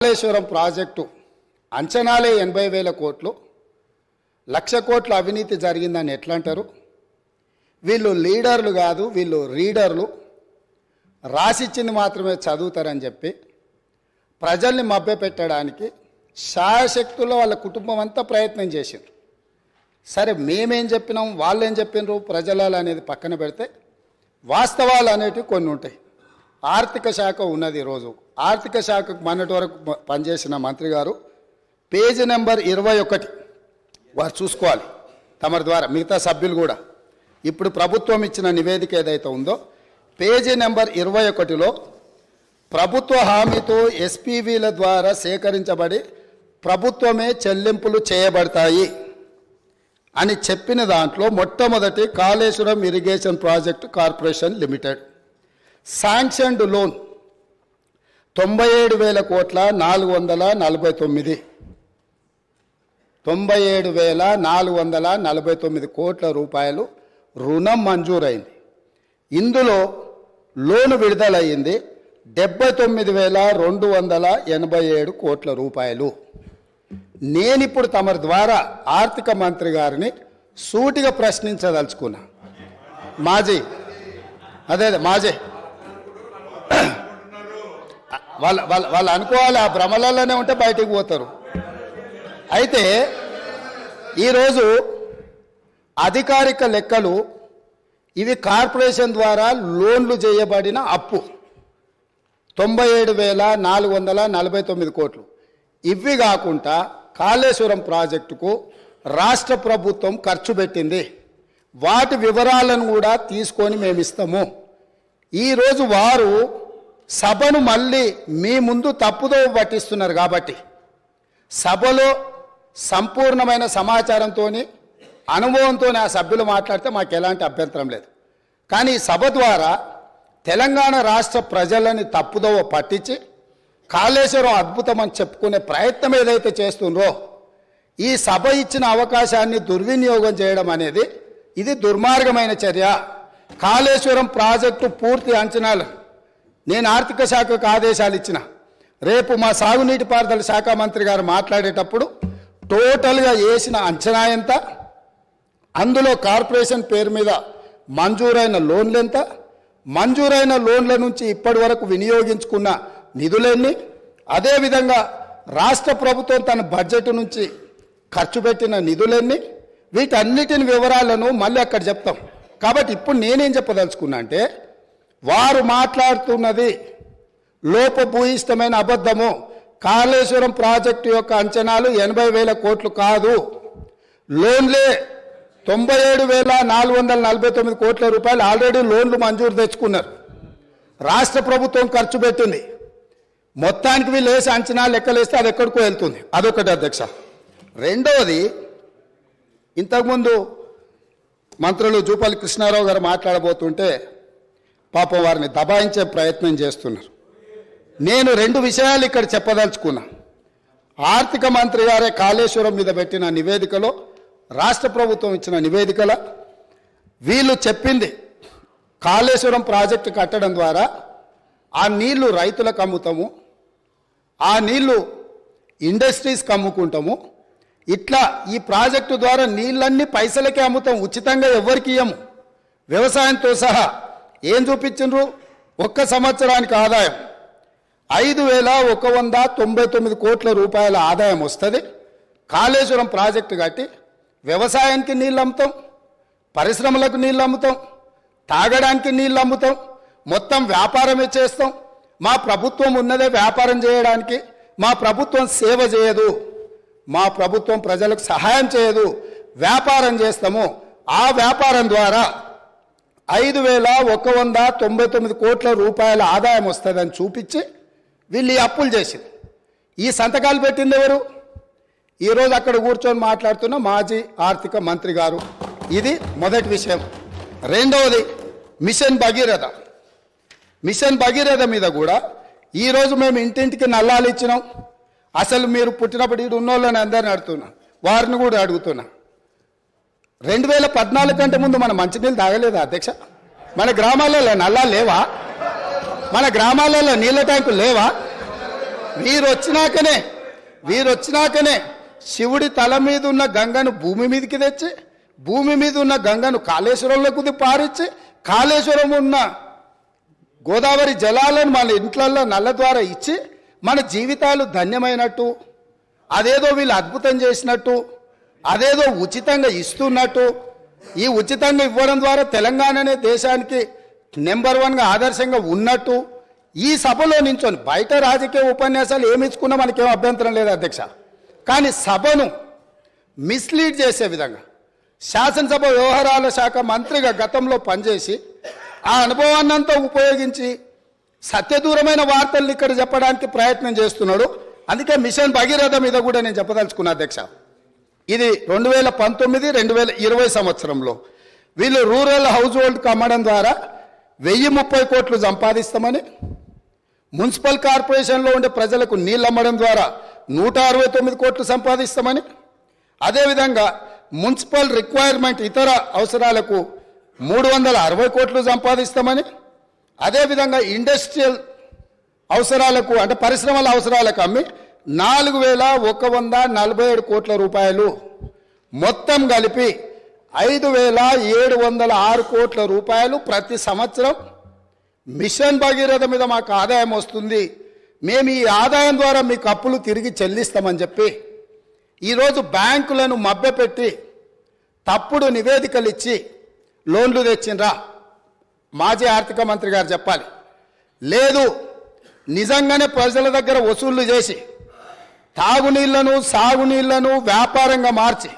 Kaleshwaram project అంచనాలే 80,000 కోట్లు, 1,00,000 కోట్ల అవినీతి జరిగిందని ఎట్లా అంటారు? వీళ్ళు లీడర్లు కాదు, వీళ్ళు రీడర్లు, రాసిచ్చింది మాత్రమే చదువుతారని చెప్పి ప్రజల్ని మభ్యపెట్టడానికి శాయశక్తుల్లో వాళ్ళ కుటుంబం అంతా ప్రయత్నం చేసిండ్రు. సరే, మేమేం చెప్పినాం, వాళ్ళు ఏం చెప్పినారు, ప్రజల అనేది పక్కన పెడితే వాస్తవాలు అనేటివి కొన్ని ఉంటాయి. ఆర్థిక శాఖ ఉన్నది. ఈరోజు ఆర్థిక శాఖకు మొన్నటి వరకు పనిచేసిన మంత్రి గారు పేజీ నెంబర్ 21 వారు చూసుకోవాలి తమరి ద్వారా, మిగతా సభ్యులు కూడా. ఇప్పుడు ప్రభుత్వం ఇచ్చిన నివేదిక ఏదైతే ఉందో పేజీ నెంబర్ 21లో ప్రభుత్వ హామీతో ఎస్పీవీల ద్వారా సేకరించబడి ప్రభుత్వమే చెల్లింపులు చేయబడతాయి అని చెప్పిన దాంట్లో మొట్టమొదటి Kaleshwaram irrigation project corporation limited sanctioned loan 97,000 కోట్ల 449 97,449 కోట్ల రూపాయలు రుణం మంజూరైంది. ఇందులో లోను విడుదలయ్యింది 79,287 కోట్ల రూపాయలు. నేనిప్పుడు తమరి ద్వారా ఆర్థిక మంత్రి గారిని సూటిగా ప్రశ్నించదలుచుకున్నా. మాజీ వాళ్ళు అనుకోవాలి, ఆ భ్రమలలోనే ఉంటే బయటికి పోతారు. అయితే ఈరోజు అధికారిక లెక్కలు ఇవి కార్పొరేషన్ ద్వారా లోన్లు చేయబడిన అప్పు 97,449 కోట్లు. ఇవి కాకుండా కాళేశ్వరం ప్రాజెక్టుకు రాష్ట్ర ప్రభుత్వం ఖర్చు పెట్టింది. వాటి వివరాలను కూడా తీసుకొని మేము ఇస్తాము. ఈరోజు వారు సభను మళ్ళీ మీ ముందు తప్పుదో పట్టిస్తున్నారు. కాబట్టి సభలో సంపూర్ణమైన సమాచారంతో, అనుభవంతో ఆ సభ్యులు మాట్లాడితే మాకు ఎలాంటి అభ్యంతరం లేదు. కానీ ఈ సభ ద్వారా తెలంగాణ రాష్ట్ర ప్రజలని తప్పుదోవ పట్టించి కాళేశ్వరం అద్భుతం అని చెప్పుకునే ప్రయత్నం ఏదైతే చేస్తుండ్రో, ఈ సభ ఇచ్చిన అవకాశాన్ని దుర్వినియోగం చేయడం అనేది ఇది దుర్మార్గమైన చర్య. కాళేశ్వరం ప్రాజెక్టు పూర్తి అంచనాలు నేను ఆర్థిక శాఖకు ఆదేశాలు ఇచ్చిన. రేపు మా సాగునీటి పారుదల శాఖ మంత్రి గారు మాట్లాడేటప్పుడు టోటల్గా వేసిన అంచనా ఎంత, అందులో కార్పొరేషన్ పేరు మీద మంజూరైన లోన్లు ఎంత, మంజూరైన లోన్ల నుంచి ఇప్పటి వరకు వినియోగించుకున్న నిధులెన్ని, అదేవిధంగా రాష్ట్ర ప్రభుత్వం తన బడ్జెట్ నుంచి ఖర్చు పెట్టిన నిధులెన్ని, వీటన్నిటిని వివరాలను మళ్ళీ అక్కడ చెప్తాం. కాబట్టి ఇప్పుడు నేనేం చెప్పదలుచుకున్నా అంటే, వారు మాట్లాడుతున్నది లోపభూయిష్టమైన అబద్ధము. కాళేశ్వరం ప్రాజెక్టు యొక్క అంచనాలు 80,000 కోట్లు కాదు, లోన్లే 97,449 కోట్ల రూపాయలు ఆల్రెడీ లోన్లు మంజూరు తెచ్చుకున్నారు. రాష్ట్ర ప్రభుత్వం ఖర్చు పెట్టింది. మొత్తానికి వీళ్ళు వేసి అంచనా లెక్కలేస్తే అది ఎక్కడికో వెళ్తుంది. అదొకటి అధ్యక్ష. రెండవది, ఇంతకుముందు మంత్రులు జూపల్లి కృష్ణారావు గారు మాట్లాడబోతుంటే పాపం వారిని దబాయించే ప్రయత్నం చేస్తున్నారు. నేను 2 విషయాలు ఇక్కడ చెప్పదలుచుకున్నా. ఆర్థిక మంత్రి గారే కాళేశ్వరం మీద పెట్టిన నివేదికలో, రాష్ట్ర ప్రభుత్వం ఇచ్చిన నివేదికలో వీళ్ళు చెప్పింది కాళేశ్వరం ప్రాజెక్టు కట్టడం ద్వారా ఆ నీళ్లు రైతులకు అమ్ముతాము, ఆ నీళ్లు ఇండస్ట్రీస్కి అమ్ముకుంటాము, ఇట్లా ఈ ప్రాజెక్టు ద్వారా నీళ్ళన్నీ పైసలకే అమ్ముతాం, ఉచితంగా ఎవరికి ఇయ్యము. వ్యవసాయంతో సహా ఏం చూపించిండ్రు? ఒక్క సంవత్సరానికి ఆదాయం 5,199 కోట్ల రూపాయల ఆదాయం వస్తుంది. కాళేశ్వరం ప్రాజెక్టు కట్టి వ్యవసాయానికి నీళ్ళు అమ్ముతాం, పరిశ్రమలకు నీళ్ళు అమ్ముతాం, తాగడానికి నీళ్ళు అమ్ముతాం, మొత్తం వ్యాపారమే చేస్తాం. మా ప్రభుత్వం ఉన్నదే వ్యాపారం చేయడానికి. మా ప్రభుత్వం సేవ చేయదు, మా ప్రభుత్వం ప్రజలకు సహాయం చేయదు, వ్యాపారం చేస్తాము. ఆ వ్యాపారం ద్వారా 5,199 కోట్ల రూపాయల ఆదాయం వస్తుందని చూపించి వీళ్ళు ఈ అప్పులు చేసింది. ఈ సంతకాలు పెట్టింది ఎవరు? ఈరోజు అక్కడ కూర్చొని మాట్లాడుతున్న మాజీ ఆర్థిక మంత్రి గారు. ఇది మొదటి విషయం. రెండవది, మిషన్ భగీరథ. మిషన్ భగీరథ మీద కూడా ఈరోజు మేము ఇంటింటికి నల్లాలు ఇచ్చినాం. అసలు మీరు పుట్టినప్పుడు ఇటు ఉన్నోళ్ళని అందరిని అడుగుతున్నా, వారిని కూడా అడుగుతున్నా. 2014 కంటే ముందు మనం మంచినీళ్ళు తాగలేదా అధ్యక్ష? మన గ్రామాలలో నల్లాలు లేవా? మన గ్రామాలలో నీళ్ళ ట్యాంకులు లేవా? వీరొచ్చినాకనే శివుడి తల మీద ఉన్న గంగను భూమి మీదకి తెచ్చి, భూమి మీద ఉన్న గంగను కాళేశ్వరంలోకి పారించి, కాళేశ్వరం ఉన్న గోదావరి జలాలను మన ఇంట్లల్లో నల్ల ద్వారా ఇచ్చి మన జీవితాలు ధన్యమైనట్టు, అదేదో వీళ్ళు అద్భుతం చేసినట్టు, అదేదో ఉచితంగా ఇస్తున్నట్టు, ఈ ఉచితంగా ఇవ్వడం ద్వారా తెలంగాణనే దేశానికి నెంబర్ 1గా ఆదర్శంగా ఉన్నట్టు ఈ సభలో నించొని, బయట రాజకీయ ఉపన్యాసాలు ఏమి ఇచ్చుకున్నా మనకేం అభ్యంతరం లేదు అధ్యక్ష, కానీ సభను మిస్లీడ్ చేసే విధంగా శాసనసభ వ్యవహారాల శాఖ మంత్రిగా గతంలో పనిచేసి ఆ అనుభవాన్నంతా ఉపయోగించి సత్యదూరమైన వార్తల్ని ఇక్కడ చెప్పడానికి ప్రయత్నం చేస్తున్నాడు. అందుకే మిషన్ భగీరథ మీద కూడా నేను చెప్పదలుచుకున్నా అధ్యక్ష. ఇది 2019-2020 సంవత్సరంలో వీళ్ళు రూరల్ హౌస్ హోల్డ్కి అమ్మడం ద్వారా 1030 కోట్లు సంపాదిస్తామని, మున్సిపల్ కార్పొరేషన్లో ఉండే ప్రజలకు నీళ్ళు అమ్మడం ద్వారా 169 కోట్లు సంపాదిస్తామని, అదేవిధంగా మున్సిపల్ రిక్వైర్మెంట్ ఇతర అవసరాలకు 360 కోట్లు సంపాదిస్తామని, అదేవిధంగా ఇండస్ట్రియల్ అవసరాలకు అంటే పరిశ్రమల అవసరాలకు అమ్మి 4147 కోట్ల రూపాయలు, మొత్తం కలిపి 5706 కోట్ల రూపాయలు ప్రతి సంవత్సరం మిషన్ భగీరథ మీద మాకు ఆదాయం వస్తుంది, మేము ఈ ఆదాయం ద్వారా మీకు అప్పులు తిరిగి చెల్లిస్తామని చెప్పి ఈరోజు బ్యాంకులను మభ్యపెట్టి తప్పుడు నివేదికలు ఇచ్చి లోన్లు తెచ్చిండ్రా? మాజీ ఆర్థిక మంత్రి గారు చెప్పాలి. లేదు, నిజంగానే ప్రజల దగ్గర వసూళ్లు చేసి తాగునీళ్లను సాగునీళ్లను వ్యాపారంగా మార్చి,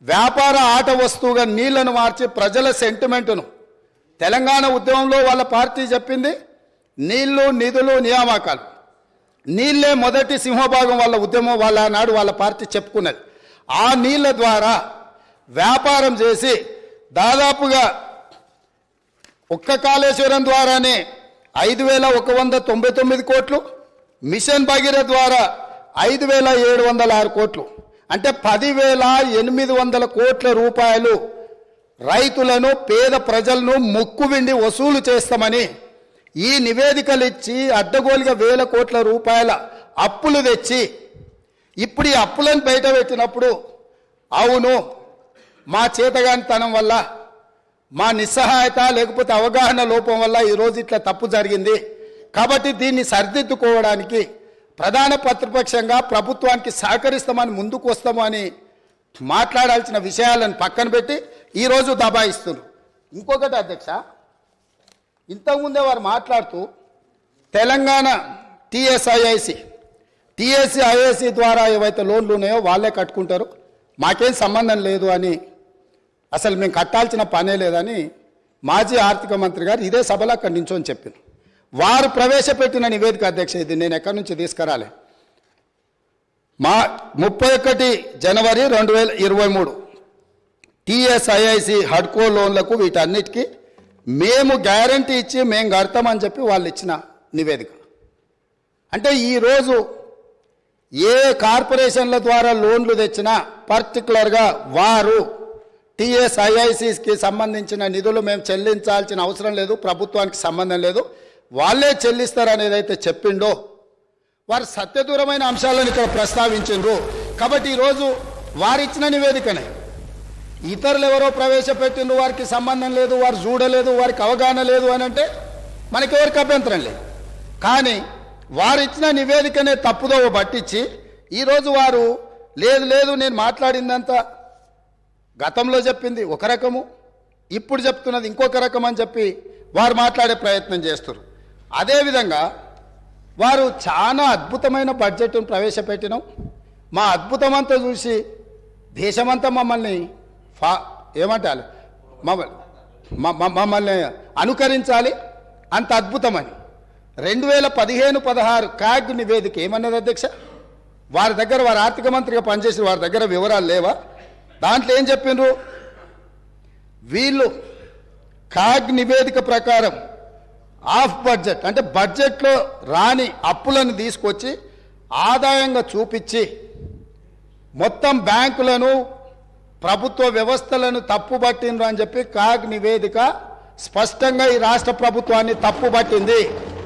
వ్యాపార ఆట వస్తువుగా నీళ్లను మార్చి ప్రజల సెంటిమెంటును, తెలంగాణ ఉద్యమంలో వాళ్ళ పార్టీ చెప్పింది నీళ్లు నిధులు నియామకాలు, నీళ్లే మొదటి సింహభాగం వాళ్ళ ఉద్యమం, వాళ్ళ నాడు వాళ్ళ పార్టీ చెప్పుకున్నది. ఆ నీళ్ల ద్వారా వ్యాపారం చేసి దాదాపుగా ఒక్క కాళేశ్వరం ద్వారానే 5199 కోట్లు, మిషన్ భగీరథ ద్వారా 5706 కోట్లు, అంటే 10,800 కోట్ల రూపాయలు రైతులను పేద ప్రజలను ముక్కువిండి వసూలు చేస్తామని ఈ నివేదికలు ఇచ్చి అడ్డగోలుగా 1000 కోట్ల రూపాయల అప్పులు తెచ్చి ఇప్పుడు ఈ అప్పులను బయట పెట్టినప్పుడు అవును మా చేతగానితనం వల్ల, మా నిస్సహాయత లేకపోతే అవగాహన లోపం వల్ల ఈరోజు ఇట్లా తప్పు జరిగింది, కాబట్టి దీన్ని సరిదిద్దుకోవడానికి ప్రధాన ప్రతిపక్షంగా ప్రభుత్వానికి సహకరిస్తామని ముందుకు వస్తాము అని మాట్లాడాల్సిన విషయాలను పక్కన పెట్టి ఈరోజు దబాయిస్తున్నారు. ఇంకొకటి అధ్యక్ష, ఇంతకుముందే వారు మాట్లాడుతూ తెలంగాణ టీఎస్ఐఐసి ద్వారా ఏవైతే లోన్లు ఉన్నాయో వాళ్ళే కట్టుకుంటారు, మాకేం సంబంధం లేదు అని, అసలు మేము కట్టాల్సిన పనే లేదని మాజీ ఆర్థిక మంత్రి గారు ఇదే సభలో అక్కడి నించొని చెప్పారు. వారు ప్రవేశపెట్టిన నివేదిక అధ్యక్ష, ఇది నేను ఎక్కడి నుంచి తీసుకురాలే, 31 జనవరి 2023 టీఎస్ఐఐసి హడ్కో లోన్లకు వీటన్నిటికీ మేము గ్యారంటీ ఇచ్చి మేము కడతామని చెప్పి వాళ్ళు ఇచ్చిన నివేదిక. అంటే ఈరోజు ఏ కార్పొరేషన్ల ద్వారా లోన్లు తెచ్చినా పర్టికులర్గా వారు టీఎస్ఐఐసికి సంబంధించిన నిధులు మేము చెల్లించాల్సిన అవసరం లేదు, ప్రభుత్వానికి సంబంధం లేదు, వాళ్ళే చెల్లిస్తారు అయితే చెప్పిండో వారు సత్యదూరమైన అంశాలను ఇక్కడ ప్రస్తావించిండ్రు. కాబట్టి ఈరోజు వారు ఇచ్చిన నివేదికనే ఇతరులు ఎవరో ప్రవేశపెట్టిండ్రు, వారికి సంబంధం లేదు, వారు చూడలేదు, వారికి అవగాహన లేదు అని అంటే మనకెవరికి అభ్యంతరం లేదు. కానీ వారు ఇచ్చిన నివేదికనే తప్పుదోవ పట్టించి ఈరోజు వారు లేదు నేను మాట్లాడిందంతా గతంలో చెప్పింది ఒక రకము, ఇప్పుడు చెప్తున్నది ఇంకొక రకం అని చెప్పి వారు మాట్లాడే ప్రయత్నం చేస్తారు. అదేవిధంగా వారు చాలా అద్భుతమైన బడ్జెట్ను ప్రవేశపెట్టినాం, మా అద్భుతమంతా చూసి దేశమంతా మమ్మల్ని ఏమంటారు మమ్మల్ని అనుకరించాలి, అంత అద్భుతమని 2015-16 క్యాగ్ నివేదిక ఏమన్నది అధ్యక్ష? వారి దగ్గర, వారి ఆర్థిక మంత్రిగా పనిచేసిన వారి దగ్గర వివరాలు లేవా? దాంట్లో ఏం చెప్పిండ్రు? వీళ్ళు క్యాగ్ నివేదిక ప్రకారం ఆఫ్ బడ్జెట్ అంటే బడ్జెట్లో రాని అప్పులను తీసుకొచ్చి ఆదాయంగా చూపించి మొత్తం బ్యాంకులను ప్రభుత్వ వ్యవస్థలను తప్పుబట్టిండ్రు అని చెప్పి క్యాగ్ నివేదిక స్పష్టంగా ఈ రాష్ట్ర ప్రభుత్వాన్ని తప్పుబట్టింది.